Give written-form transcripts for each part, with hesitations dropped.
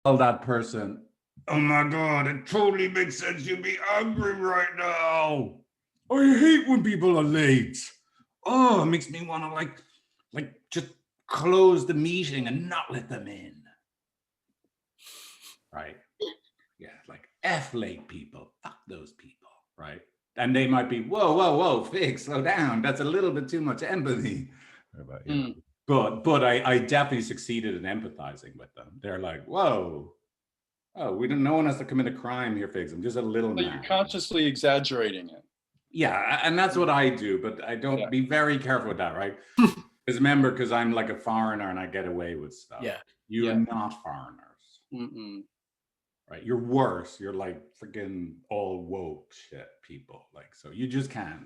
tell that person, oh my God, it totally makes sense you'd be angry right now. I hate when people are late. Oh, it makes me want to like just close the meeting and not let them in. Right? Yeah, like F late people. Fuck those people, right? And they might be, whoa, Figs, slow down. That's a little bit too much empathy. But, you know. But I definitely succeeded in empathizing with them. They're like, whoa, oh, no one has to commit a crime here, Figs. I'm just a little So mad. you're consciously exaggerating it. Yeah, and that's what I do, but I don't be very careful with that, right? Because remember, because I'm like a foreigner and I get away with stuff. Yeah. You're not foreigners. Right? You're worse. You're like freaking all woke shit people. Like, so you just can't.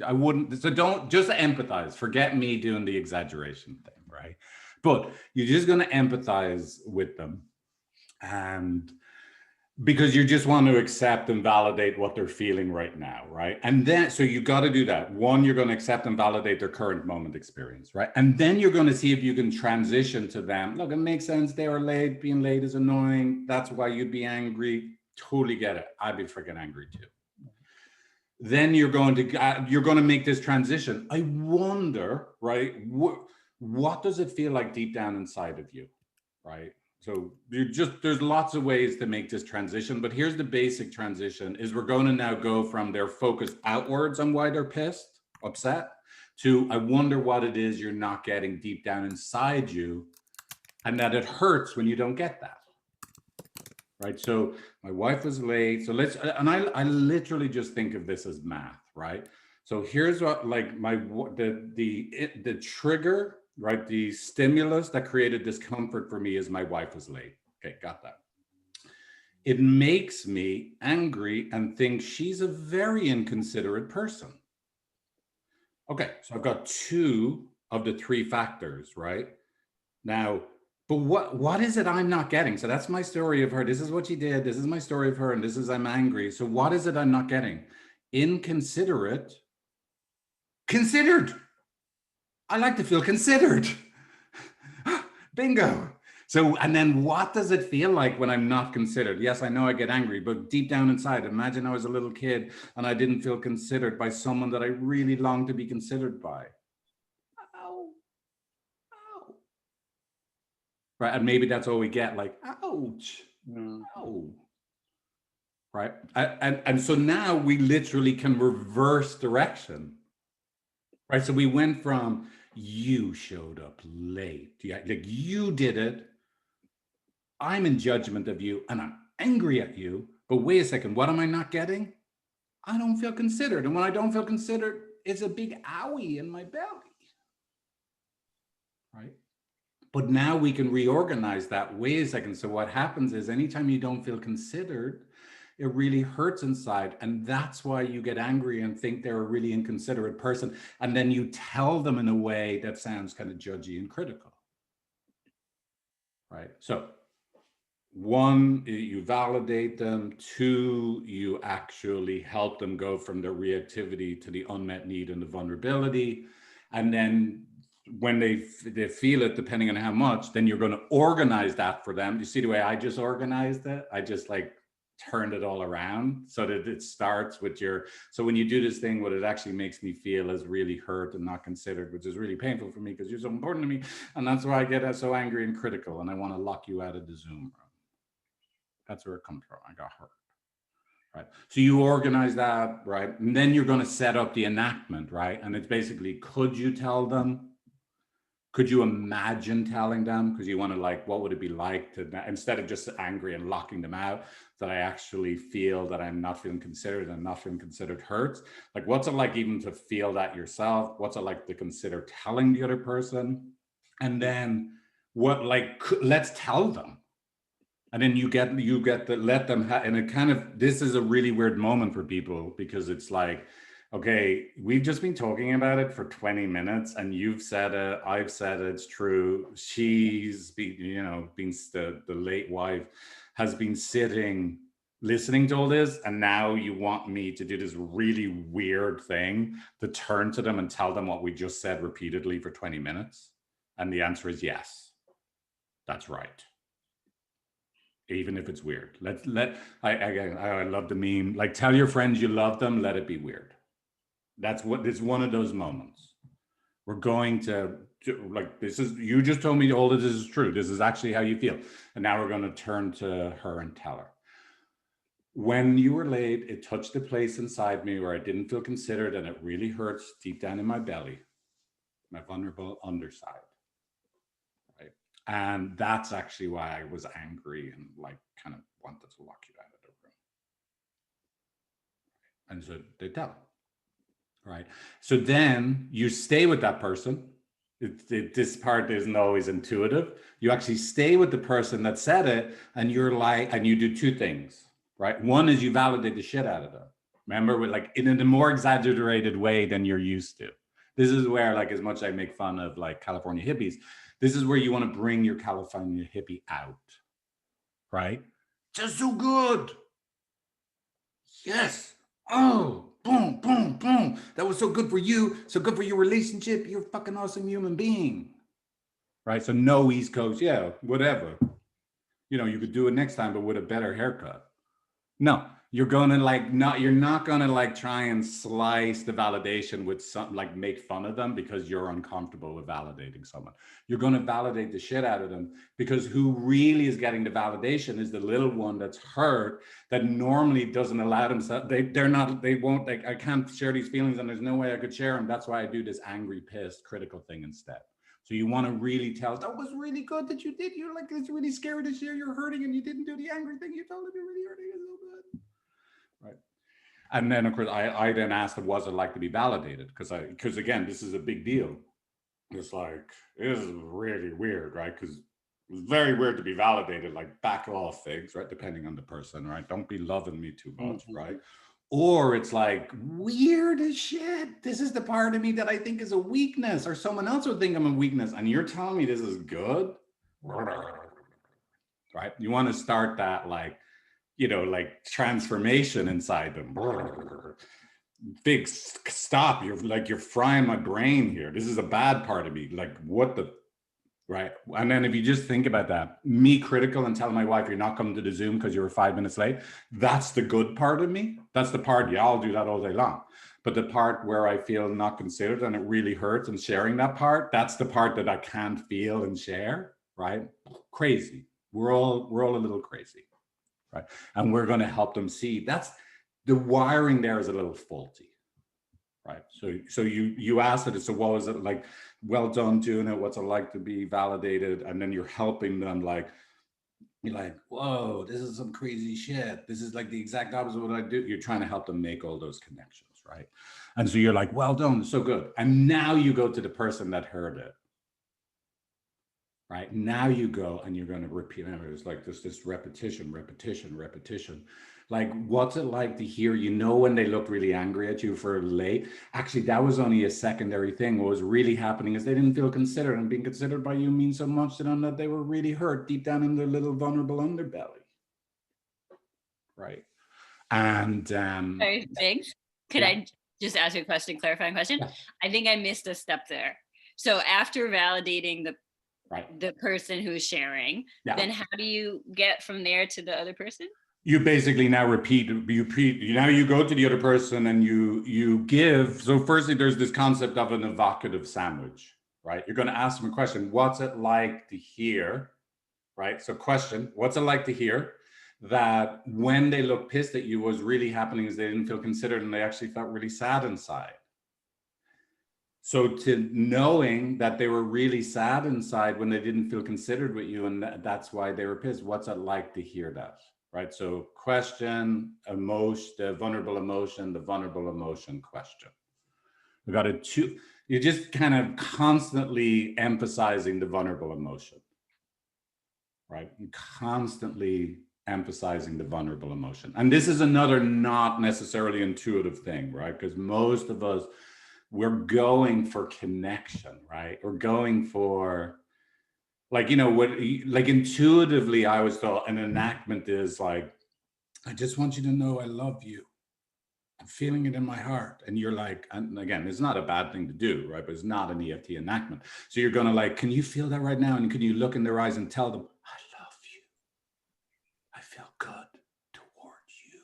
I wouldn't. So don't just empathize. Forget me doing the exaggeration thing, right? But you're just going to empathize with them, and because you just want to accept and validate what they're feeling right now, right? And then, so you got to do that. One, you're going to accept and validate their current moment experience, right? And then you're going to see if you can transition to them. Look, it makes sense. They were late. Being late is annoying. That's why you'd be angry. Totally get it. I'd be freaking angry too. Then you're going to make this transition. I wonder, right? What does it feel like deep down inside of you, right? So there's lots of ways to make this transition, but here's the basic transition is we're going to now go from their focus outwards on why they're pissed, upset, to I wonder what it is you're not getting deep down inside you and that it hurts when you don't get that. Right? So my wife was late. So I literally just think of this as math, right? So here's what like the trigger, right? The stimulus that created discomfort for me is my wife was late. Okay, got that. It makes me angry and think she's a very inconsiderate person. Okay, so I've got 2 of the 3 factors, right? Now, but what is it I'm not getting? So that's my story of her. This is what she did. This is my story of her. And this is I'm angry. So what is it I'm not getting? Inconsiderate. Considered. I like to feel considered. Bingo. So, and then what does it feel like when I'm not considered? Yes, I know I get angry, but deep down inside, imagine I was a little kid and I didn't feel considered by someone that I really longed to be considered by. Right, and maybe that's all we get, like, ouch, ow. Right, and so now we literally can reverse direction. Right, so we went from you showed up late, like you did it, I'm in judgment of you and I'm angry at you, but wait a second, what am I not getting? I don't feel considered, and when I don't feel considered, it's a big owie in my belly. Right. But now we can reorganize that. Wait a second. So what happens is anytime you don't feel considered, it really hurts inside. And that's why you get angry and think they're a really inconsiderate person. And then you tell them in a way that sounds kind of judgy and critical. Right. So 1, you validate them. 2, you actually help them go from the reactivity to the unmet need and the vulnerability. And then when they feel it, depending on how much, then you're going to organize that for them. You see the way I just organized it? I just like turned it all around so that it starts with so when you do this thing, what it actually makes me feel is really hurt and not considered, which is really painful for me because you're so important to me. And that's why I get so angry and critical and I want to lock you out of the Zoom room. That's where it comes from. I got hurt. Right. So you organize that, right? And then you're going to set up the enactment, right? And it's basically, could you tell them? Could you imagine telling them? Because you want to like, what would it be like to, instead of just angry and locking them out, that I actually feel that I'm not feeling considered and not feeling considered hurts. Like, what's it like even to feel that yourself? What's it like to consider telling the other person? And then what, like, let's tell them. And then you get to let them and it kind of, this is a really weird moment for people because it's like, okay, we've just been talking about it for 20 minutes and you've said it, I've said it, it's true. She's been, the late wife has been sitting, listening to all this. And now you want me to do this really weird thing to turn to them and tell them what we just said repeatedly for 20 minutes. And the answer is yes, that's right. even if it's weird. I love the meme, like tell your friends you love them, let it be weird. That's what, it's one of those moments. We're going to like, this is, you just told me all of this is true. This is actually how you feel. And now we're going to turn to her and tell her. When you were late, it touched a place inside me where I didn't feel considered, and it really hurts deep down in my belly, my vulnerable underside. Right. And that's actually why I was angry and like kind of wanted to lock you out of the room. And so they tell. Right. So then you stay with that person. This part isn't always intuitive. You actually stay with the person that said it, and you're like, and you do two things, right? One is you validate the shit out of them. Remember, with like in a more exaggerated way than you're used to. This is where, like, as much as I make fun of like California hippies, this is where you want to bring your California hippie out, right? Just so good. Yes. Oh, boom, boom, boom. That was so good for you. So good for your relationship. You're a fucking awesome human being. Right. So no East Coast. Yeah, whatever. You know, you could do it next time, but with a better haircut. No, you're gonna like not, you're not gonna like try and slice the validation with some, like make fun of them because you're uncomfortable with validating someone. You're gonna validate the shit out of them, because who really is getting the validation is the little one that's hurt, that normally doesn't allow themselves, they won't, like, I can't share these feelings and there's no way I could share them. That's why I do this angry, pissed, critical thing instead. So you want to really tell, that was really good that you did. You're like, it's really scary to share, you're hurting, and you didn't do the angry thing. You told them you're really hurting. It's so good. Right. And then of course I then asked them, was it like to be validated? Because again, this is a big deal. It's like, this is really weird, right? Because it's very weird to be validated, like back off, Figs, right? Depending on the person, right? Don't be loving me too much, right? Or it's like, weird as shit. This is the part of me that I think is a weakness, or someone else would think I'm a weakness, and you're telling me this is good, right? You want to start that, like, you know, like transformation inside them. Big stop. You're frying my brain here. This is a bad part of me. Like, what the, right? And then if you just think about that, me critical and telling my wife you're not coming to the Zoom because you were 5 minutes late, that's the good part of me. That's the part, yeah, I'll do that all day long. But the part where I feel not considered and it really hurts, and sharing that part, that's the part that I can't feel and share, right? Crazy. We're all a little crazy, right? And we're going to help them see that's the wiring there is a little faulty. Right. So you asked it. So what was it like? Well done doing it. What's it like to be validated? And then you're helping them, like, you're like, whoa, this is some crazy shit. This is like the exact opposite of what I do. You're trying to help them make all those connections, right? And so you're like, well done, so good. And now you go to the person that heard it. Right. Now you go and you're going to repeat. It's like this repetition. Like, what's it like to hear, you know, when they looked really angry at you for late? Actually, that was only a secondary thing. What was really happening is they didn't feel considered, and being considered by you means so much to them that they were really hurt deep down in their little vulnerable underbelly. Right. And Sorry, Figs, could yeah. I just ask you a question, clarifying question? Yeah. I think I missed a step there. So after validating the person who's sharing, Yeah. then how do you get from there to the other person? You basically now repeat, now you go to the other person and you give. So firstly, there's this concept of an evocative sandwich, right? You're going to ask them a question. What's it like to hear, right? So question, what's it like to hear that when they look pissed at you, what's really happening is they didn't feel considered and they actually felt really sad inside. So to knowing that they were really sad inside when they didn't feel considered with you, and that's why they were pissed. What's it like to hear that? Right. So question, emotion, the vulnerable emotion question. We got you're just kind of constantly emphasizing the vulnerable emotion. Right. And constantly emphasizing the vulnerable emotion. And this is another not necessarily intuitive thing, right? Because most of us, we're going for connection, right? We're going for, like, you know, what, like intuitively, I always thought an enactment is like, I just want you to know I love you. I'm feeling it in my heart. And you're like, and again, it's not a bad thing to do, right? But it's not an EFT enactment. So you're going to like, can you feel that right now? And can you look in their eyes and tell them, I love you. feel good towards you.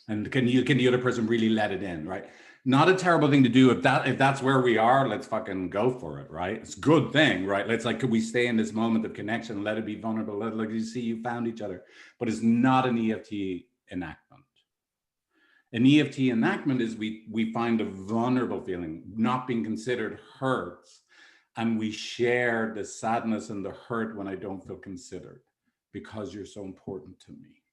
And can the other person really let it in, right? Not a terrible thing to do. If that's where we are, let's fucking go for it, right? It's a good thing, right? Let's like, could we stay in this moment of connection? Let it be vulnerable. Let it, like, you see, you found each other. But it's not an EFT enactment. An EFT enactment is we find a vulnerable feeling, not being considered hurts, and we share the sadness and the hurt when I don't feel considered because you're so important to me.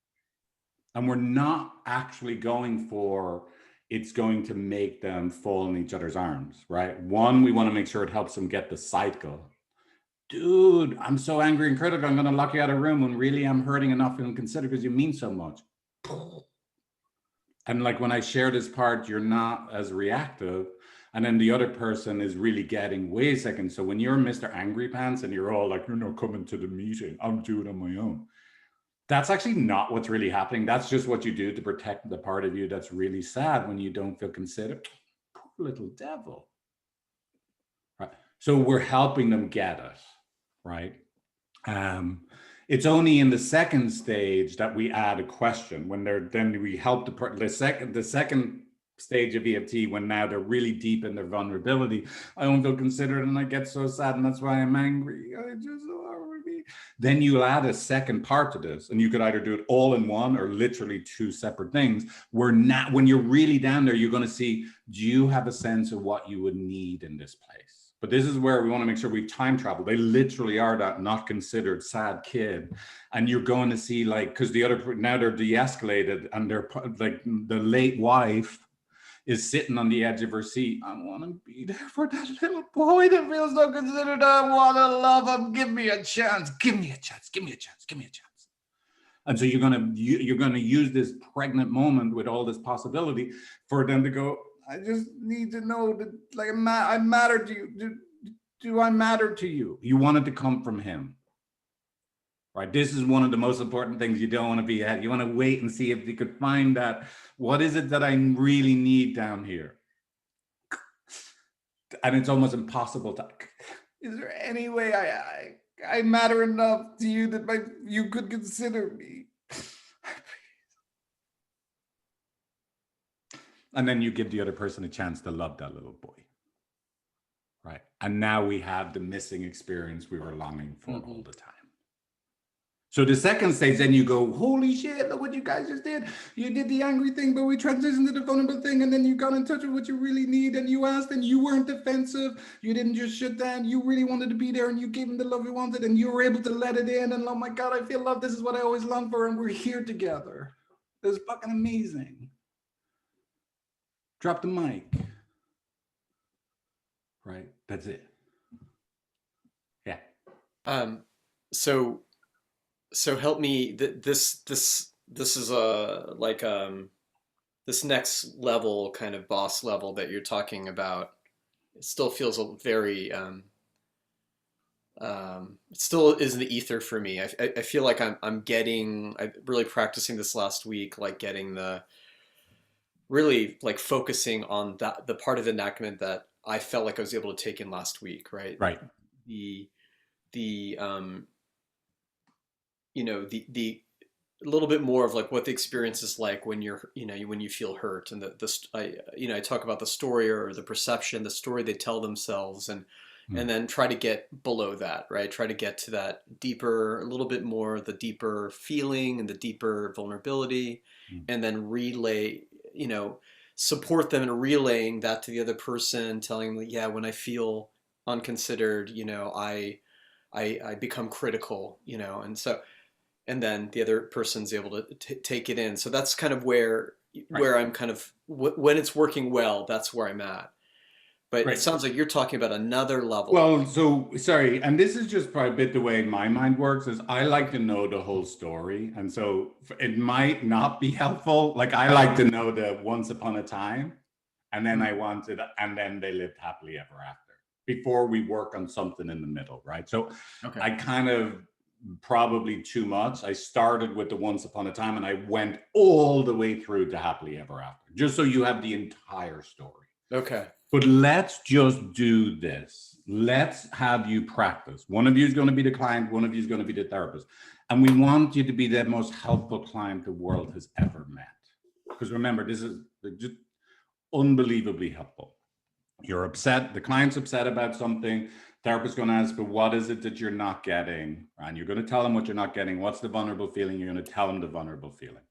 And we're not actually going for it's going to make them fall in each other's arms, right? One, we want to make sure it helps them get the cycle. Dude, I'm so angry and critical, I'm going to lock you out of a room when really I'm hurting enough and considered because you mean so much. And like when I share this part, you're not as reactive. And then the other person is really getting, wait a second. So when you're Mr. Angry Pants and you're all like, you're not coming to the meeting, I'll do it on my own. That's actually not what's really happening. That's just what you do to protect the part of you that's really sad when you don't feel considered. Poor little devil. Right. So we're helping them get it, right? It's only in the second stage that we add a question when then we help the second stage of EFT when now they're really deep in their vulnerability. I don't feel considered and I get so sad and that's why I'm angry. I just then you'll add a second part to this, and you could either do it all in one or literally two separate things. When you're really down there, you're going to see, do you have a sense of what you would need in this place? But this is where we want to make sure we time travel. They literally are that not considered sad kid. And you're going to see, like, because now they're de-escalated and they're like the late wife is sitting on the edge of her seat. I want to be there for that little boy that feels so considered. I want to love him. Give me a chance. Give me a chance. Give me a chance. Give me a chance. And so you're gonna use this pregnant moment with all this possibility for them to go, I just need to know that, like, I matter to you. Do I matter to you? You want it to come from him. Right. This is one of the most important things you don't want to be at. You want to wait and see if you could find that. What is it that I really need down here? And it's almost impossible to. Is there any way I matter enough to you that you could consider me? And then you give the other person a chance to love that little boy. Right. And now we have the missing experience we were longing for all the time. So the second stage, then you go, holy shit, look what you guys just did. You did the angry thing, but we transitioned to the vulnerable thing. And then you got in touch with what you really need. And you asked and you weren't defensive. You didn't just shut down. You really wanted to be there and you gave him the love you wanted and you were able to let it in. And oh my God, I feel love. This is what I always longed for. And we're here together. It was fucking amazing. Drop the mic. Right. That's it. Yeah. So help me. This is this next level, kind of boss level that you're talking about. It still feels a very it still is in the ether for me. I feel like I'm really practicing this last week, like getting really like focusing on the part of enactment that I felt like I was able to take in last week, right? Right. The the a little bit more of like what the experience is like when when you feel hurt, and I talk about the story or the perception, the story they tell themselves, and then try to get below that, right? Try to get to that deeper, a little bit more, the deeper feeling and the deeper vulnerability, and then relay, support them in relaying that to the other person, telling them, yeah, when I feel unconsidered, I become critical, and then the other person's able to take it in. So that's kind of where I'm kind of, when it's working well, that's where I'm at. But it sounds like you're talking about another level. Well, so sorry, and this is just probably a bit the way my mind works, is I like to know the whole story. And so it might not be helpful. Like I like to know the once upon a time, and then and then they lived happily ever after, before we work on something in the middle, right? So I kind of, probably too much. I started with the once upon a time and I went all the way through to happily ever after, just so you have the entire story. Okay. But let's just do this. Let's have you practice. One of you is going to be the client, one of you is going to be the therapist. And we want you to be the most helpful client the world has ever met. Because remember, this is just unbelievably helpful. You're upset, the client's upset about something, therapist's going to ask, but what is it that you're not getting? And you're going to tell them what you're not getting. What's the vulnerable feeling? You're going to tell them the vulnerable feeling.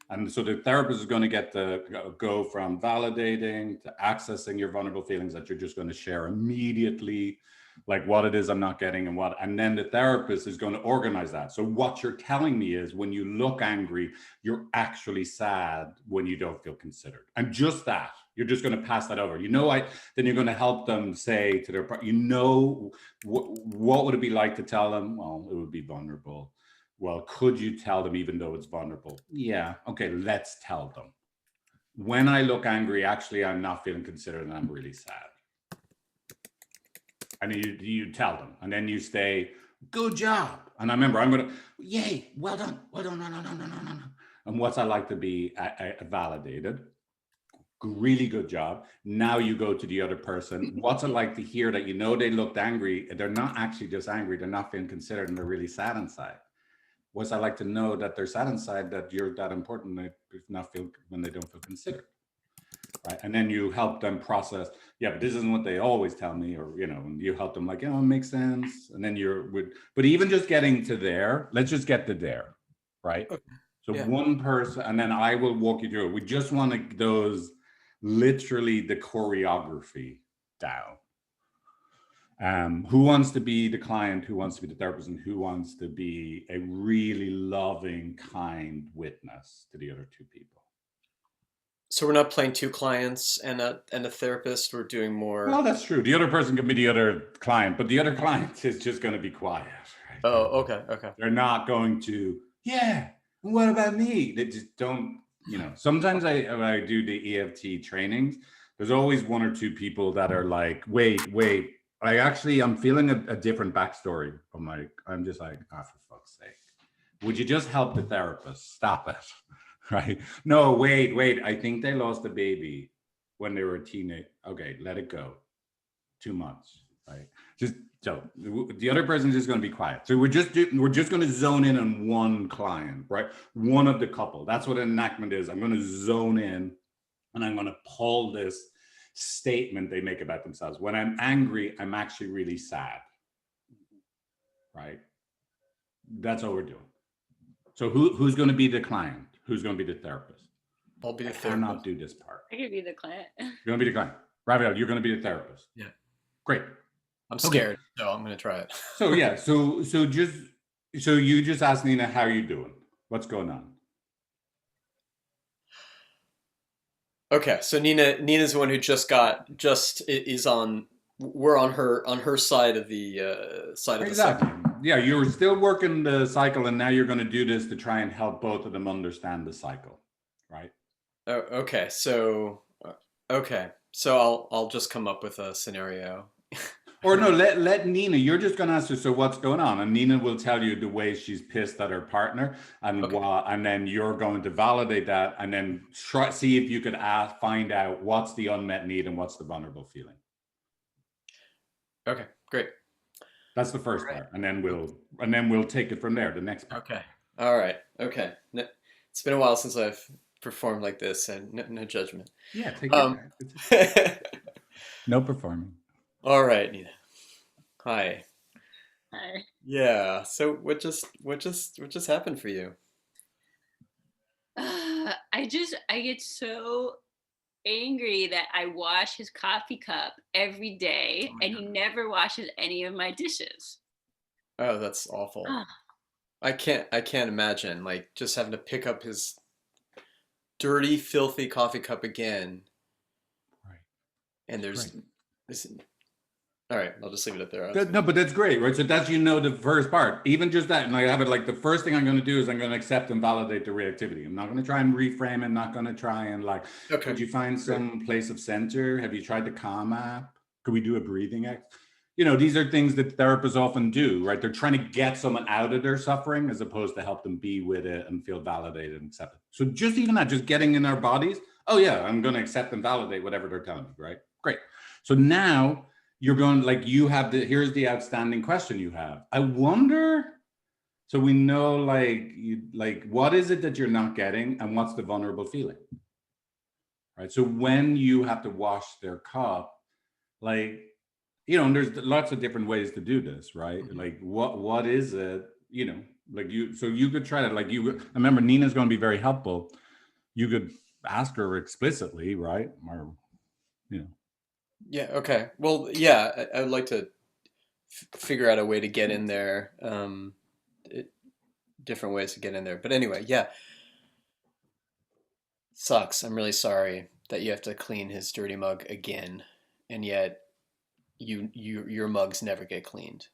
And so the therapist is going to get to go from validating to accessing your vulnerable feelings that you're just going to share immediately, like what it is I'm not getting and then the therapist is going to organize that. So what you're telling me is when you look angry, you're actually sad when you don't feel considered. And just that, you're just going to pass that over. Then you're going to help them say to their partner, what would it be like to tell them? Well, it would be vulnerable. Well, could you tell them even though it's vulnerable? Yeah, okay, let's tell them. When I look angry, actually, I'm not feeling considered and I'm really sad. And you tell them, and then you say, good job. And I remember I'm going to, yay, well done, no. And what's I like to be validated? Really good job. Now you go to the other person. What's it like to hear that they looked angry? They're not actually just angry, they're not feeling considered and they're really sad inside. What's I like to know that they're sad inside, that you're that important, they not feel when they don't feel considered, right? And then you help them process. Yeah, but this isn't what they always tell me, or and you help them like, it makes sense. And then but even just getting to there, let's just get to there, right? Okay. So one person, and then I will walk you through it. We just want those literally the choreography down. Who wants to be the client, who wants to be the therapist, and who wants to be a really loving, kind witness to the other two people? So we're not playing two clients and a therapist. We're doing more. Well, that's true. The other person can be the other client, but the other client is just going to be quiet. Right? Oh, okay. They're not going to, what about me? They just don't, Sometimes when I do the EFT trainings, there's always one or two people that are like, wait, I'm feeling a different backstory. I'm just like, for fuck's sake. Would you just help the therapist? Stop it. Right? No, wait. I think they lost a baby when they were a teenager. Okay, let it go. 2 months, right? So the other person is just going to be quiet. So we're just going to zone in on one client, right? One of the couple. That's what an enactment is. I'm going to zone in and I'm going to pull this statement they make about themselves. When I'm angry, I'm actually really sad, right? That's what we're doing. So who's going to be the client? Who's going to be the therapist? I'll be the therapist. I cannot do this part. I could be the client. You're going to be the client. Raphael, you're going to be the therapist. Yeah. Great. I'm scared, so I'm going to try it. So you just asked Nina, how are you doing? What's going on? Okay, so Nina's the one who we're on her side of the exactly. the cycle. Yeah, you were still working the cycle, and now you're going to do this to try and help both of them understand the cycle, right? Oh, okay. So I'll just come up with a scenario. Or no, let Nina. You're just going to ask her. So what's going on? And Nina will tell you the way she's pissed at her partner, and and then you're going to validate that, and then see if you could find out what's the unmet need and what's the vulnerable feeling. Okay, great. That's the first part, and then we'll take it from there. The next part. Okay. All right. Okay. It's been a while since I've performed like this, and no judgment. Yeah, take it. No performing. All right, Nina. Hi. Hi. Yeah. So what just happened for you? I get so angry that I wash his coffee cup every day and he never washes any of my dishes. Oh, that's awful. I can't imagine like just having to pick up his dirty, filthy coffee cup again. Right. And there's all right, I'll just leave it at there. No, but that's great, right? So that's, the first part. Even just that, and I have it like the first thing I'm going to do is I'm going to accept and validate the reactivity. I'm not going to try and reframe it, not going to try and could you find some place of center? Have you tried the Calm app? Could we do a breathing act? These are things that therapists often do, right? They're trying to get someone out of their suffering as opposed to help them be with it and feel validated and accepted. So just even that, just getting in our bodies, oh yeah, I'm going to accept and validate whatever they're telling me, right? Great. So now you're going here's the outstanding question you have. I wonder So we know like what is it that you're not getting and what's the vulnerable feeling, right? So when you have to wash their cup, like, and there's lots of different ways to do this, right? Mhm. Like what is it, like you could try to, like, I remember Nina's going to be very helpful. You could ask her explicitly, right? Or, Yeah. Okay. Well, yeah, I would like to figure out a way to get in there. Different ways to get in there. But anyway, yeah, sucks. I'm really sorry that you have to clean his dirty mug again, and yet your mugs never get cleaned.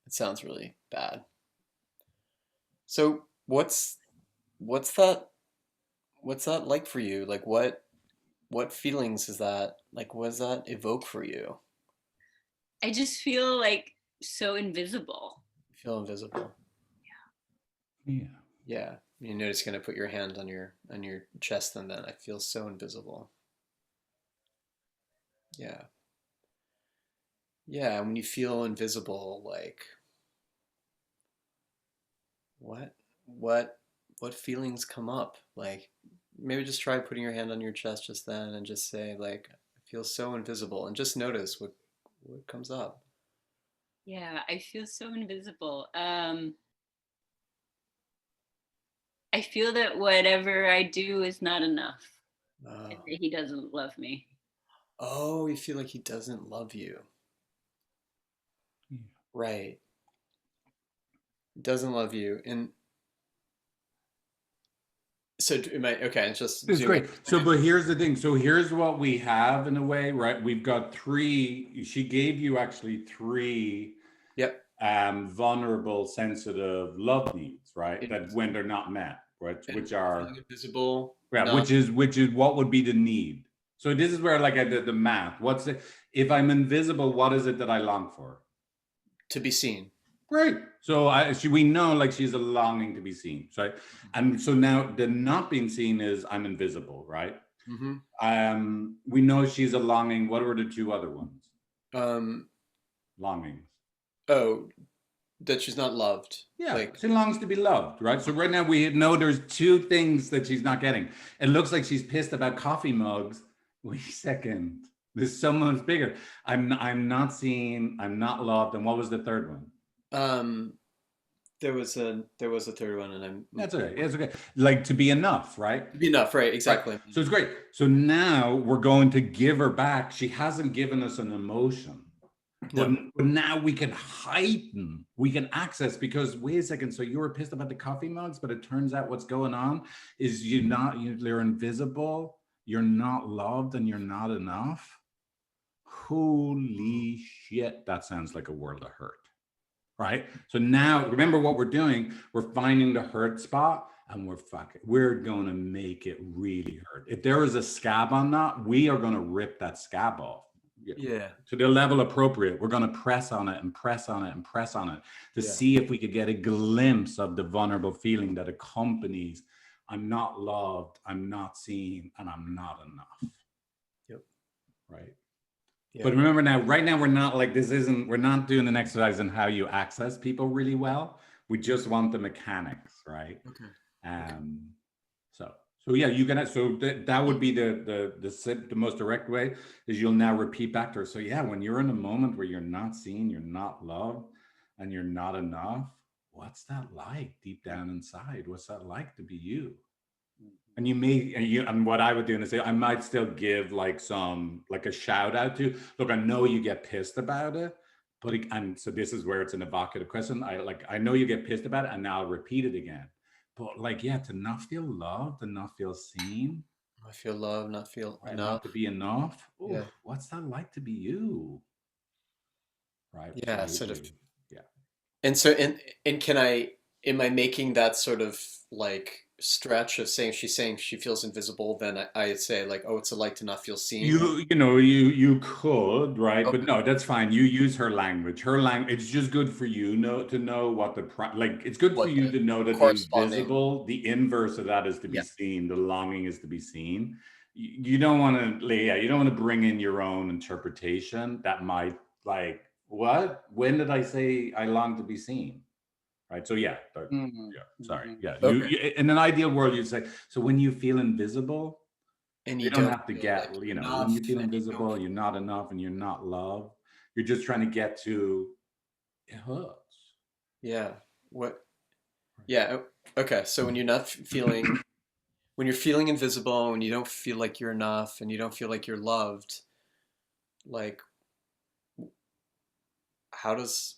It sounds really bad. So what's that like for you? Like what feelings is that? Like what does that evoke for you? I just feel like so invisible. You feel invisible. yeah. Yeah. You notice gonna put your hand on your chest and then I feel so invisible. Yeah. Yeah, when you feel invisible, like what what what feelings come up? Like maybe just try putting your hand on your chest just then and just say like I feel so invisible and just notice what comes up. Yeah, I feel so invisible. I feel that whatever I do is not enough, and Oh. that he doesn't love me. Oh, you feel like he doesn't love you. Yeah. Right. Doesn't love you. And so am I okay, it's just It's zooming. great. So, but here's the thing. So here's what we have in a way, right? We've got three. She gave you actually three Yep. vulnerable, sensitive love needs, right? That when Invisible. they're not met, right? And Which are, feeling invisible, yeah, not which is what would be the need. So this is where, like, I did the math. What's it? If I'm invisible, what is it that I long for? to be seen. Great. So we know, like, she's a longing to be seen, right? And so now the not being seen is I'm invisible, right? Mm-hmm. We know she's a longing. What were the two other ones? Um, Longings. oh, that she's not loved. Yeah, Like she longs to be loved, right? So right now we know there's two things that she's not getting. It looks like she's pissed about coffee mugs. Wait a second. There's so much bigger. I'm not seen. I'm not loved. And what was the third one? um there was a third one and I'm That's okay. It's okay. Like to be enough, right? enough, right? Right. Exactly. So it's great. So now we're going to give her back. She hasn't given us an emotion. But, No. but now we can heighten, we can access, because wait a second, so you were pissed about the coffee mugs, but it turns out what's going on is you're invisible, you're not loved, and you're not enough. Holy shit, that sounds like a world of hurt, right? So now remember what we're doing, we're finding the hurt spot and we're gonna make it really hurt. If there is a scab on that, we are gonna rip that scab off. Yeah. To the level appropriate. We're going to press on it and press on it and press on it to Yeah. see if we could get a glimpse of the vulnerable feeling that accompanies I'm not loved, I'm not seen, and I'm not enough. Yep. Right. Yeah. But remember now, right now, we're not like, we're not doing an exercise in how you access people really well. We just want the mechanics, right? Okay. So yeah, you can. So that would be the most direct way is you'll now repeat back to her. So yeah, when you're in a moment where you're not seen, you're not loved, and you're not enough, what's that like deep down inside? What's that like to be you? And and what I would do is say I might still give like a shout out to, look, I know you get pissed about it, but and so this is where it's an evocative question. I know you get pissed about it, and now I'll repeat it again. But like, yeah, to not feel loved and not feel seen, I feel love, not feel right? Not enough. to be enough. Oof, Yeah. what's that like to be you? Right. Yeah, sort of. Yeah. And so, and am I making that sort of like stretch of saying she's saying she feels invisible? Then I'd say like, oh, it's a like to not feel seen. You could, right? But Okay. no, that's fine. You use her language. Her language. It's just good for you to know what like. It's good for What you the to know that the corresponding? invisible, the inverse of that is to be Yeah. seen. The longing is to be seen. You don't want to, yeah. You don't want to bring in your own interpretation that might, like, what? When did I say I long to be seen? right? So yeah, Mhm. sorry, Mhm. yeah. Okay. In an ideal world, you'd say, so when you feel invisible, And you you don't don't have to feel get, like you know, when enough, you feel and you don't invisible, you're not enough and you're not loved. You're just trying to get to, it hurts. yeah. What? Yeah. Okay. So when you're not feeling, when you're feeling invisible, when you don't feel like you're enough, and you don't feel like you're loved, like how does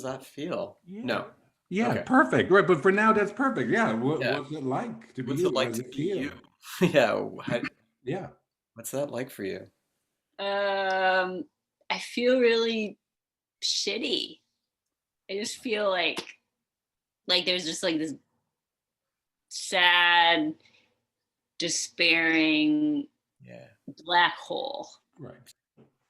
that feel? Yeah. No. Yeah, Okay. perfect. Right. But for now, that's perfect. Yeah. Yeah. What's it like to be What's it you? like How's to it be you? feel? Yeah. Yeah. What's that like for you? I feel really shitty. I just feel like there's just like this sad, despairing Yeah. black hole. Right.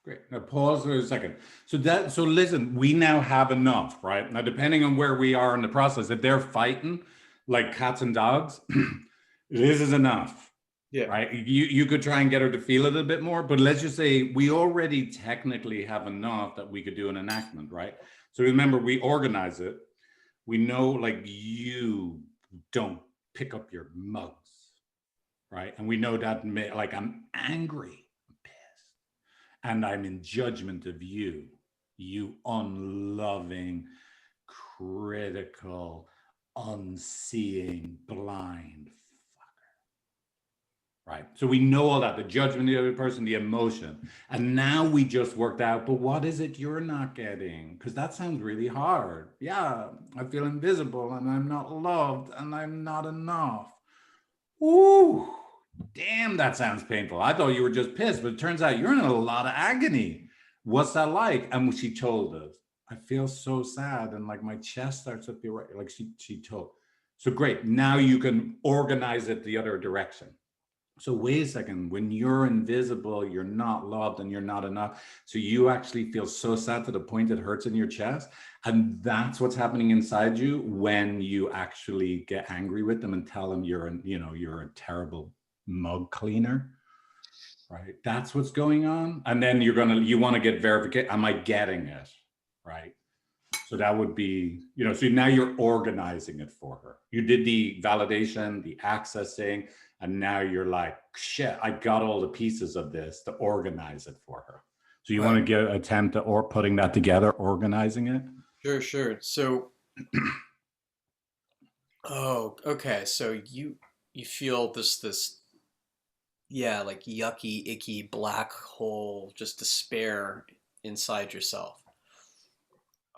Great. Now pause for a second. So listen, we now have enough, right? Now, depending on where we are in the process, if they're fighting like cats and dogs, this is enough, Yeah. right? You could try and get her to feel it a bit more, but let's just say we already technically have enough that we could do an enactment, right? So remember, we organize it. We know like you don't pick up your mugs, right? And we know that like I'm angry, I'm pissed, and I'm in judgment of you, you unloving, critical, unseeing, blind fucker, right? So we know all that, the judgment of the other person, the emotion. And now we just worked out, but what is it you're not getting? Because that sounds really hard. Yeah, I feel invisible and I'm not loved and I'm not enough. Ooh, damn, that sounds painful. I thought you were just pissed, but it turns out you're in a lot of agony. What's that like? And she told us, I feel so sad, and like my chest starts to feel right. Like she told. So great. Now you can organize it the other direction. So wait a second, when you're invisible, you're not loved and you're not enough. So you actually feel so sad to the point it hurts in your chest. And that's what's happening inside you when you actually get angry with them and tell them you're you're a terrible mug cleaner, right? That's what's going on. And then you want to get verification. Am I getting it? Right. So that would be, so now you're organizing it for her. You did the validation, the accessing, and now you're like, shit, I got all the pieces of this to organize it for her. So you want to get attempt at or putting that together, organizing it? Sure, sure. So, oh, okay. So you feel this yeah, like yucky, icky black hole, just despair inside yourself.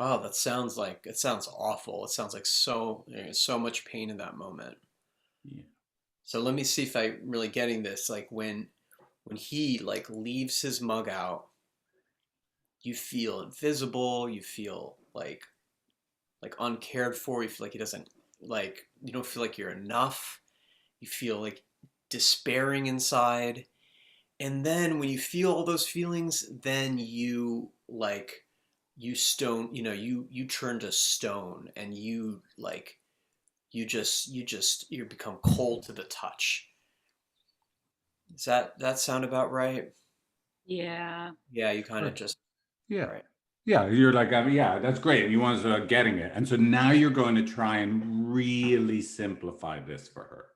Oh, it sounds awful. It sounds like so much pain in that moment. Yeah. So let me see if I'm really getting this. Like when he like leaves his mug out, you feel invisible, you feel like uncared for, you feel like he doesn't like you don't feel like you're enough. You feel like despairing inside. And then when you feel all those feelings, then you turn to stone, and you become cold to the touch. Does that sound about right? Yeah. Yeah, you kind of Right. just Yeah. right. Yeah, you're like, yeah, that's great. You want to start getting it. And so now you're going to try and really simplify this for her.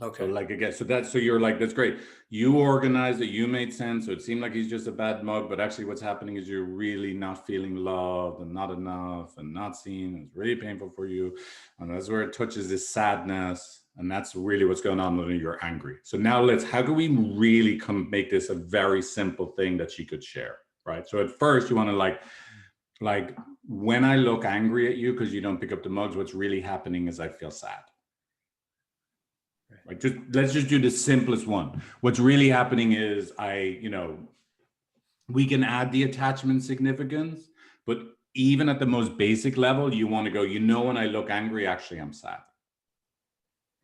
So Okay. like again, so you're like, that's great. You organized it, you made sense. So it seemed like he's just a bad mug, but actually what's happening is you're really not feeling loved and not enough and not seen. It's really painful for you. And that's where it touches this sadness. And that's really what's going on when you're angry. So now how do we really make this a very simple thing that she could share, right? So at first you want to like when I look angry at you because you don't pick up the mugs, what's really happening is I feel sad. Right. Let's just do the simplest one. What's really happening is we can add the attachment significance, but even at the most basic level, you want to go, when I look angry, actually I'm sad.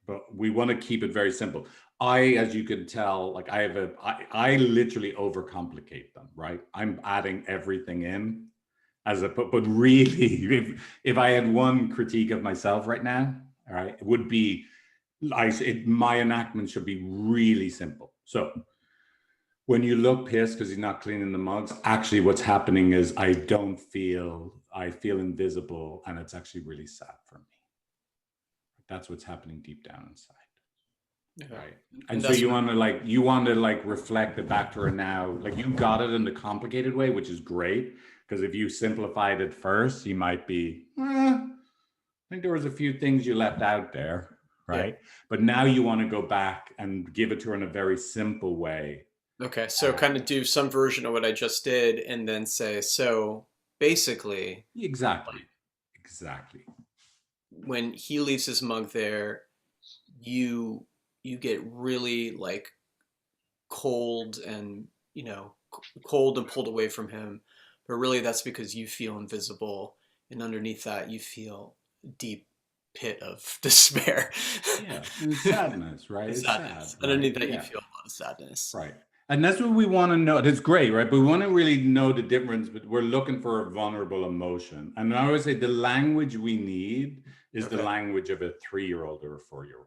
But we want to keep it very simple. As you can tell, like I literally overcomplicate them, right? I'm adding everything in but really, if I had one critique of myself right now, all right, it would be, my enactment should be really simple. So when you look pissed because he's not cleaning the mugs, actually what's happening is I don't feel I feel invisible and it's actually really sad for me. That's what's happening deep down inside. Yeah. Right. And so you want to like reflect it back to her now. Like you got it in the complicated way, which is great. Because if you simplified it first, you might be, I think there was a few things you left out there. Right. Yeah. But now you want to go back and give it to her in a very simple way. Okay. So kind of do some version of what I just did and then say, so basically. Exactly. When he leaves his mug there, you get really like cold and, cold and pulled away from him. But really that's because you feel invisible. And underneath that, you feel deep pit of despair. Yeah, and sadness, right? It's sadness. Sad, underneath that, you feel a lot of sadness. Right. And that's what we want to know. It's great, right? But we want to really know the difference. But we're looking for a vulnerable emotion. And I always say the language we need is the language of a 3-year-old or a 4-year-old.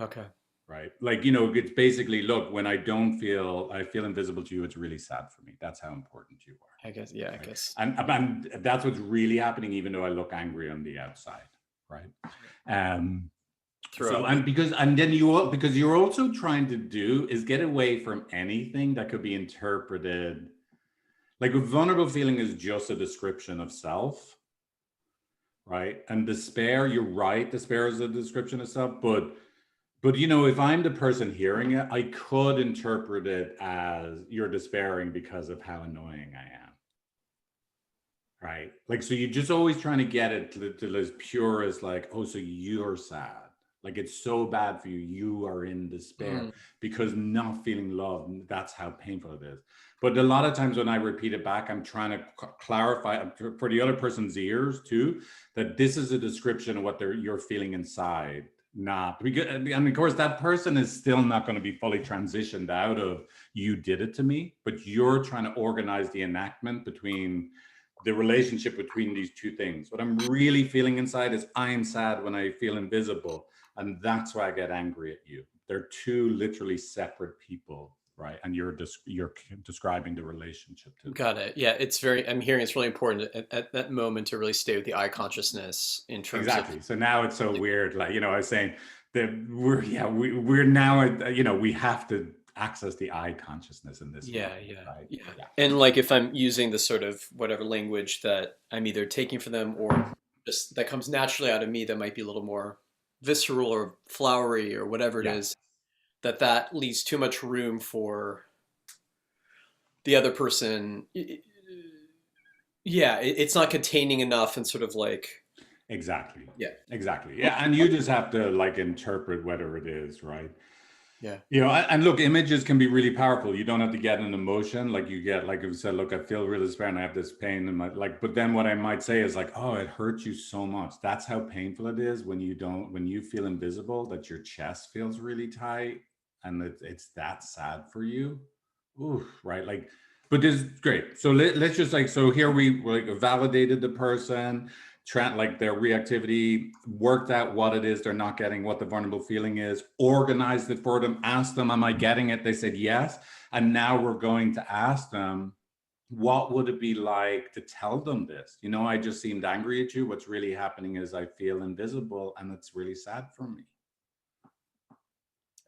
Okay. Right. Like, it's basically, look, when I feel invisible to you, it's really sad for me. That's how important you are. I guess. Yeah, right? I guess. And that's what's really happening, even though I look angry on the outside. Right. So, because you're also trying to do is get away from anything that could be interpreted. Like a vulnerable feeling is just a description of self. Right. And despair, you're right. Despair is a description of self. But if I'm the person hearing it, I could interpret it as you're despairing because of how annoying I am. Right. Like, so you're just always trying to get it to as pure as like, oh, so you're sad. Like, it's so bad for you. You are in despair because not feeling love. That's how painful it is. But a lot of times when I repeat it back, I'm trying to clarify for the other person's ears too, that this is a description of what you're feeling inside. Not because, and of course, that person is still not going to be fully transitioned out of you did it to me, but you're trying to organize the enactment between the relationship between these two things. What I'm really feeling inside is I am sad when I feel invisible. And that's why I get angry at you. They're two literally separate people, right? And you're describing the relationship to them. Got it. Yeah, I'm hearing it's really important at that moment to really stay with the eye consciousness in terms exactly. So now it's so weird. Like, I was saying that we're now, we have to access the eye consciousness in this way, right? Yeah. And like if I'm using the sort of whatever language that I'm either taking from them or just that comes naturally out of me that might be a little more visceral or flowery or whatever it is, that leaves too much room for the other person. It's not containing enough and sort of like exactly. Yeah. And you just have to like interpret whether it is, right? Yeah. And look, images can be really powerful. You don't have to get an emotion. Like you get, like you said, look, I feel really despair and I have this pain in my, but then what I might say is like, oh, it hurts you so much. That's how painful it is when you feel invisible, that your chest feels really tight and it's that sad for you. Ooh, right. Like, but this is great. So let's just like, so here we like validated the person, like their reactivity, worked out what it is they're not getting, what the vulnerable feeling is, organized it for them, asked them, am I getting it? They said yes. And now we're going to ask them, what would it be like to tell them this? I just seemed angry at you. What's really happening is I feel invisible and it's really sad for me.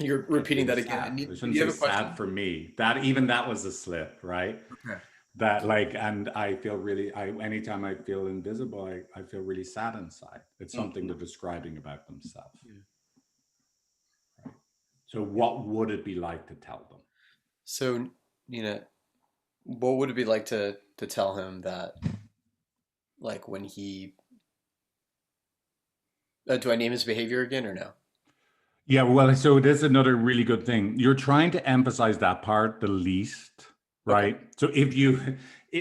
You're repeating that again. I shouldn't say sad for me. That was a slip, right? Okay. That like, and I feel really, anytime I feel invisible, I feel really sad inside. It's something they're describing about themselves. Yeah. Right. So what would it be like to tell them? So, what would it be like to tell him that, like when he, do I name his behavior again or no? Yeah, well, so there's another really good thing. You're trying to emphasize that part the least, right? Okay. So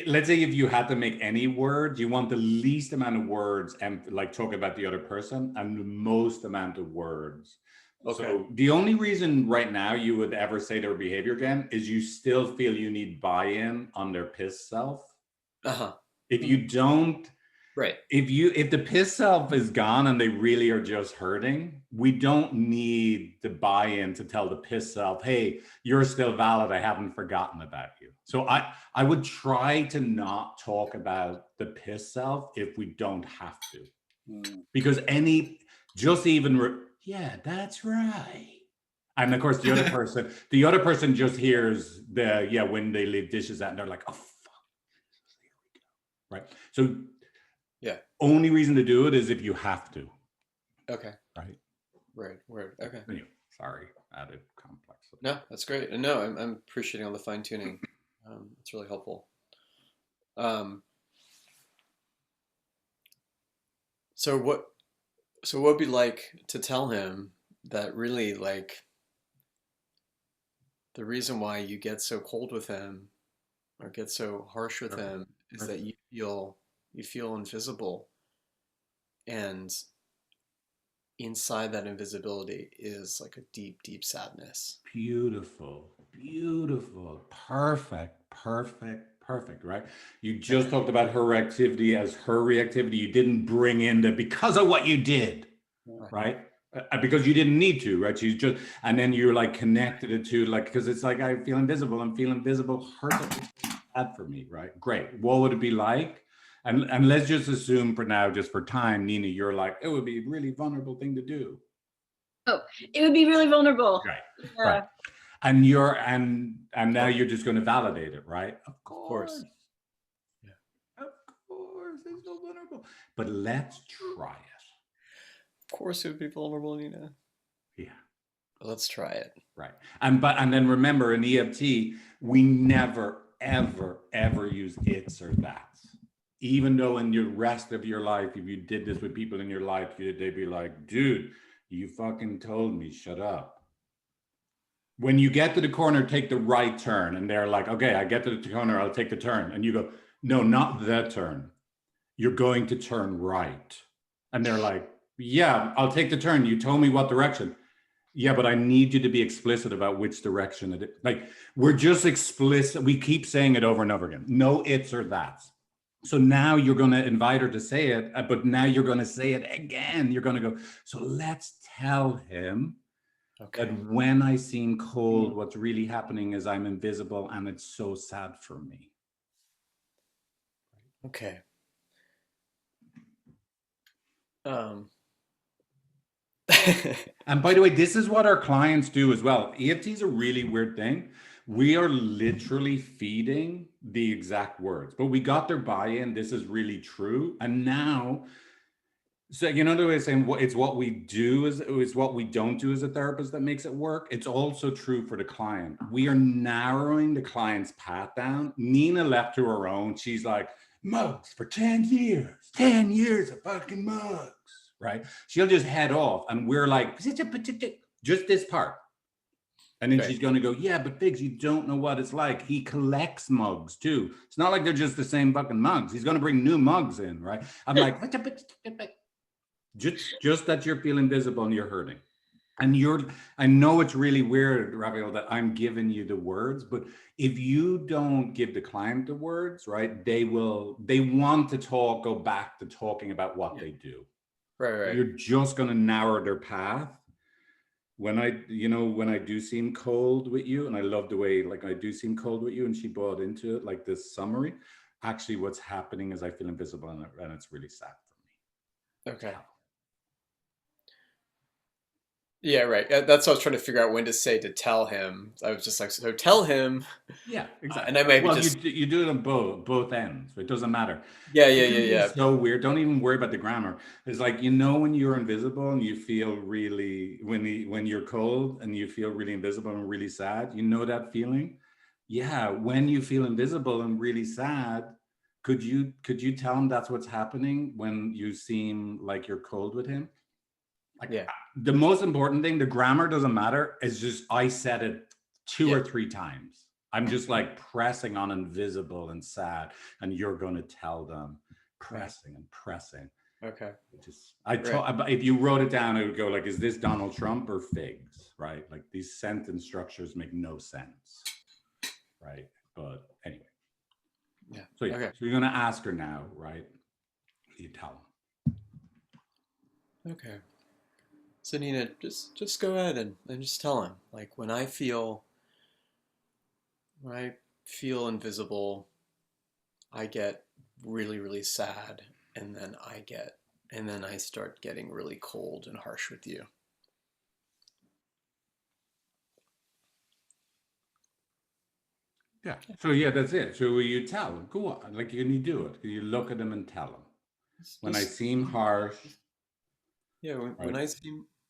let's say if you had to make any words, you want the least amount of words and like talk about the other person and the most amount of words. Okay. So the only reason right now you would ever say their behavior again is you still feel you need buy-in on their pissed self. Uh-huh. If you don't, Right. If the piss self is gone and they really are just hurting, we don't need the buy-in to tell the piss self, hey, you're still valid, I haven't forgotten about you. So I would try to not talk about the piss self if we don't have to. Because yeah, that's right. And of course the other person just hears when they leave dishes out and they're like, oh fuck, here we go. Right. So yeah, only reason to do it is if you have to. okay, right, word, okay. anyway, sorry, added complex. No, that's great. And no, I'm appreciating all the fine tuning. It's really helpful. So what would it be like to tell him that really, like, the reason why you get so cold with him or get so harsh with him is that you feel invisible, and inside that invisibility is like a deep, deep sadness. Beautiful, perfect, right? You just talked about her reactivity as her reactivity. You didn't bring in the because of what you did, right? Because you didn't need to, right? You just, and then you're like connected it to like, because it's like, I feel invisible, I'm feeling invisible, hurt, bad for me, right? Great. What would it be like? And let's just assume for now, just for time, Nina, you're like, it would be a really vulnerable thing to do. Oh, it would be really vulnerable. Right. Yeah. Right. And you're and now you're just going to validate it, right? Of course. Yeah. Of course, it's so vulnerable. But let's try it. Of course it would be vulnerable, Nina. Yeah. Let's try it. Right. And then remember, in EFT, we never, ever use its or that's. Even though in the rest of your life, if you did this with people in your life, they'd be like, dude, you fucking told me, shut up. When you get to the corner, take the right turn. And they're like, okay, I get to the corner, I'll take the turn. And you go, no, not that turn. You're going to turn right. And they're like, yeah, I'll take the turn. You told me what direction. Yeah, but I need you to be explicit about which direction it is. Like, we're just explicit. We keep saying it over and over again. No its or that's. So now you're going to invite her to say it, but now you're going to say it again. You're going to go, so let's tell him that when I seem cold, what's really happening is I'm invisible and it's so sad for me. Okay. And by the way, this is what our clients do as well. EFT is a really weird thing. We are literally feeding the exact words, but we got their buy-in. This is really true. And now, so you know the way of saying it's what we do is what we don't do as a therapist that makes it work. It's also true for the client. We are narrowing the client's path down. Nina left to her own. She's like, mugs for 10 years of fucking mugs. Right? She'll just head off, and we're like, just this part. And then she's going to go, yeah, but Figs, you don't know what it's like. He collects mugs too. It's not like they're just the same fucking mugs. He's going to bring new mugs in, right? I'm like, just that you're feeling visible and you're hurting. And I know it's really weird, Raphael, that I'm giving you the words, but if you don't give the client the words, right, they want to go back to talking about what they do. Right. You're just going to narrow their path. When I do seem cold with you, and I love the way, like, I do seem cold with you, and she brought into it, like, this summary, actually what's happening is I feel invisible, and it's really sad for me. Okay. Yeah, right. That's what I was trying to figure out when to say to tell him. I was just like, so tell him. Yeah, exactly. And I maybe you do it on both ends. It doesn't matter. Yeah. It's so weird. Don't even worry about the grammar. It's like, when you're invisible and you feel really, when you're cold and you feel really invisible and really sad, you know that feeling? Yeah, when you feel invisible and really sad, could you tell him that's what's happening when you seem like you're cold with him? Like, yeah. The most important thing, the grammar doesn't matter. It's just I said it 2 or 3 times. I'm just like pressing on invisible and sad, and you're going to tell them, pressing and pressing. Okay. If you wrote it down, it would go like, is this Donald Trump or Figs? Right? Like, these sentence structures make no sense. Right? But anyway. Yeah. So, so you're going to ask her now, right? you tell Okay. So Nina, just go ahead and just tell him. Like when I feel invisible, I get really, really sad, and then I start getting really cold and harsh with you. them. Yeah. So yeah, that's it. So you tell them, go on, like you do it. You look at them and tell them. When I Just- seem harsh, yeah, right?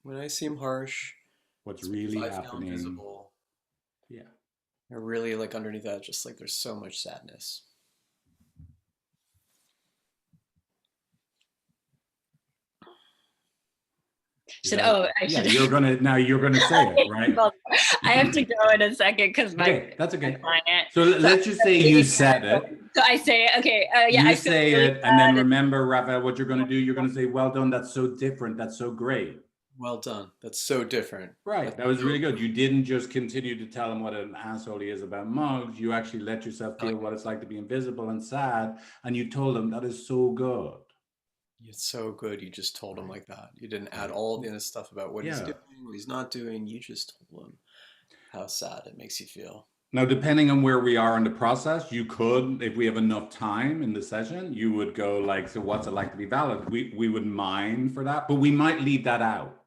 when I seem harsh, What's if really I feel happening? invisible, Yeah. I really like underneath that, just like there's so much sadness. Should I Yeah, should. you're gonna say it, right? I have to go in a second because Okay, that's my okay. client. So let's just say you said it. So I say, okay, yeah, You I feel say really it, and then bad. remember, Raphael, what you're gonna do. You're gonna say, "Well done. That's so different. That's so great." Well done. That's so different. Right. That's That was so really good. You didn't just continue to tell him what an asshole he is about mugs. You actually let yourself feel what it's like to be invisible and sad, and you told him that is so good. It's so good you just told him Right. like that. You didn't add Right. all the other stuff about what he's Yeah. doing, what he's not doing. You just told him how sad it makes you feel. Now, depending on where we are in the process, you could, if we have enough time in the session, you would go like, so what's it like to be valid? We would mind for that, but we might leave that out,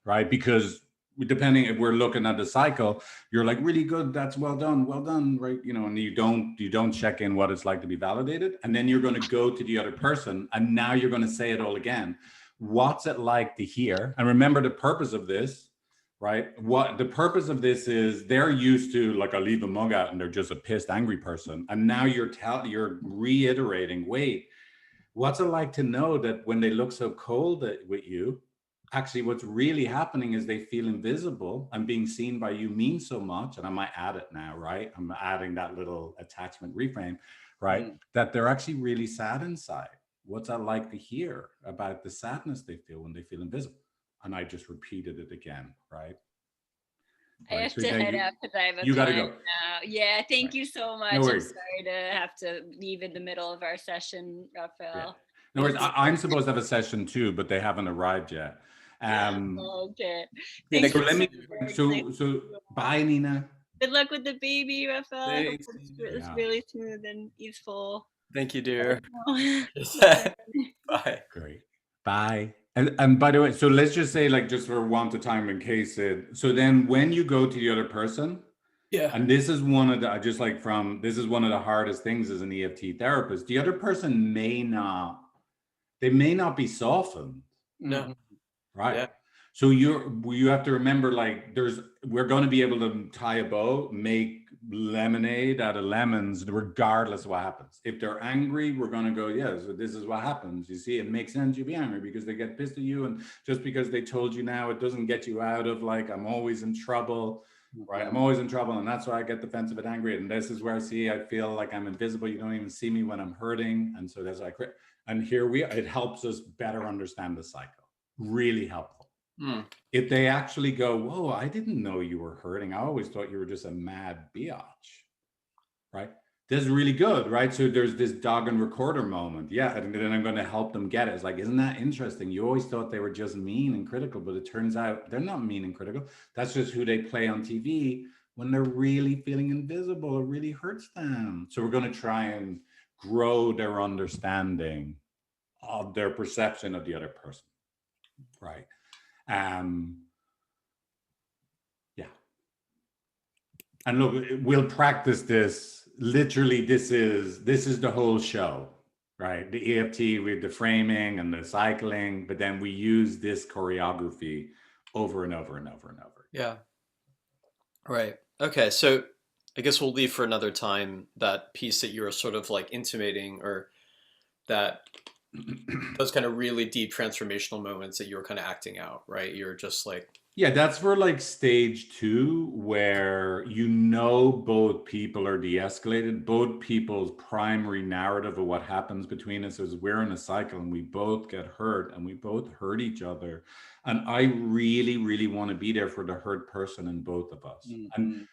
right? Because depending if we're looking at the cycle, you're like, really good, that's well done, right? You know, and you don't check in what it's like to be validated. And then you're going to go to the other person, and now you're going to say it all again. What's it like to hear? And remember the purpose of this, right? What the purpose of this is, they're used to like, I leave a mug out and they're just a pissed, angry person. And now you're reiterating, wait, what's it like to know that when they look so cold with you, actually what's really happening is they feel invisible, and being seen by you means so much. And I might add it now, right? I'm adding that little attachment reframe, right? That they're actually really sad inside. What's that like to hear about the sadness they feel when they feel invisible? And I just repeated it again, right? I Right. have So to then head out because I have a you got to client go. now. Yeah, thank Right. you so much. No I'm worries. sorry to have to leave in the middle of our session, Yeah. Raphael. No worries. I'm supposed to have a session too, but they haven't arrived yet. Okay. Nina, Thanks So for let me. very excited. So bye, Nina. Good luck with the baby, Raphael. I hope Thanks. it's Yeah. really smooth and easeful. Thank you, dear. Okay. Bye. Great. Bye. And by the way, so let's just say, like, just for want of time in case it. So then when you go to the other person, Yeah. and this is one of the, I just like from, this is one of the hardest things as an EFT therapist. The other person they may not be softened. No. Right. Yeah. So you have to remember, like, we're going to be able to tie a bow, make lemonade out of lemons, regardless of what happens. If they're angry, we're going to go, yeah, so this is what happens. You see, it makes sense you be angry because they get pissed at you. And just because they told you now, it doesn't get you out of like, I'm always in trouble, right? I'm always in trouble. And that's why I get defensive and angry. And this is where I feel like I'm invisible. You don't even see me when I'm hurting. And so that's why I quit. And it helps us better understand the cycle. Really helpful. If they actually go, whoa, I didn't know you were hurting. I always thought you were just a mad biatch, right? This is really good, right? So there's this dog and recorder moment. Yeah, and then I'm going to help them get it. It's like, isn't that interesting? You always thought they were just mean and critical, but it turns out they're not mean and critical. That's just who they play on TV when they're really feeling invisible. It really hurts them. So we're going to try and grow their understanding of their perception of the other person, right? Yeah. And look, we'll practice this. Literally, this is the whole show, right? The EFT with the framing and the cycling, but then we use this choreography over and over and over and over. Yeah. Right. Okay. So I guess we'll leave for another time that piece that you were sort of like intimating, or that those kind of really deep transformational moments that you were kind of acting out, right? You're just like, yeah, that's for like stage 2, where both people are de-escalated. Both people's primary narrative of what happens between us is we're in a cycle and we both get hurt and we both hurt each other. And I really, really want to be there for the hurt person in both of us. And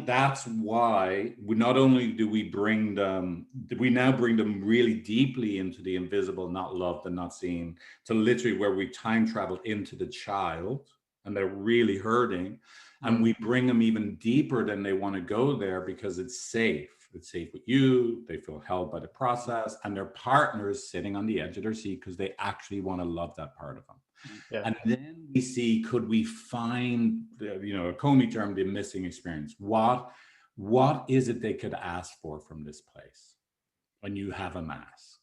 that's why we not only do we bring them, we now bring them really deeply into the invisible, not loved and not seen, to literally where we time travel into the child and they're really hurting. And we bring them even deeper than they want to go there because it's safe. It's safe with you. They feel held by the process, and their partner is sitting on the edge of their seat because they actually want to love that part of them. Yeah. And then we see, could we find the, a Comey term, the missing experience? What is it they could ask for from this place when you have a mask?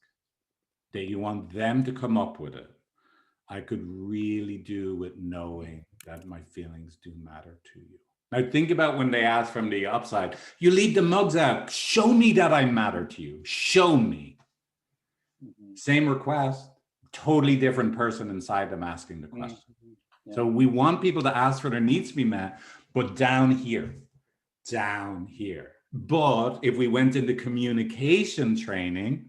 That you want them to come up with it. I could really do with knowing that my feelings do matter to you. Now think about when they ask from the upside, you leave the mugs out. Show me that I matter to you. Show me. Same request, totally different person inside them asking the question. So we want people to ask for their needs to be met, but down here. But if we went into communication training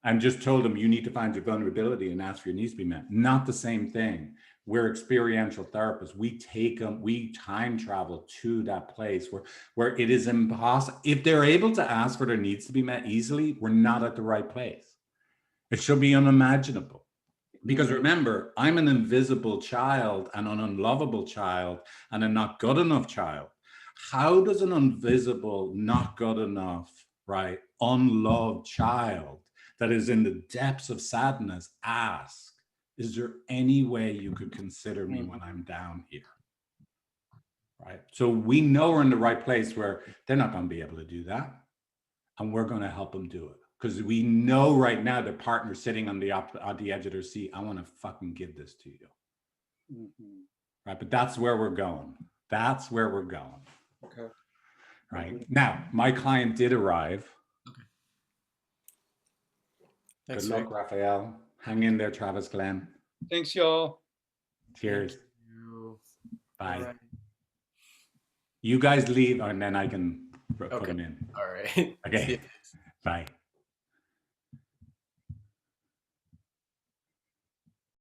and just told them you need to find your vulnerability and ask for your needs to be met, not the same thing. We're experiential therapists. We take them, we time travel to that place where it is impossible. If they're able to ask for their needs to be met easily, we're not at the right place. It should be unimaginable. Because remember, I'm an invisible child and an unlovable child and a not good enough child. How does an invisible, not good enough, right, unloved child that is in the depths of sadness ask, is there any way you could consider me when I'm down here? Right? So we know we're in the right place where they're not going to be able to do that. And we're going to help them do it. Because we know right now their partner's sitting on the edge of their seat. I want to fucking give this to you. Right? But that's where we're going. Okay. Right. Now, my client did arrive. Okay. Thanks, Good luck, Fig. Raphael. Hang in there, Travis Glenn. Thanks, y'all. Cheers. Thank you. Bye. All right. You guys leave, and then I can put Okay. them in. All right. Okay. Bye.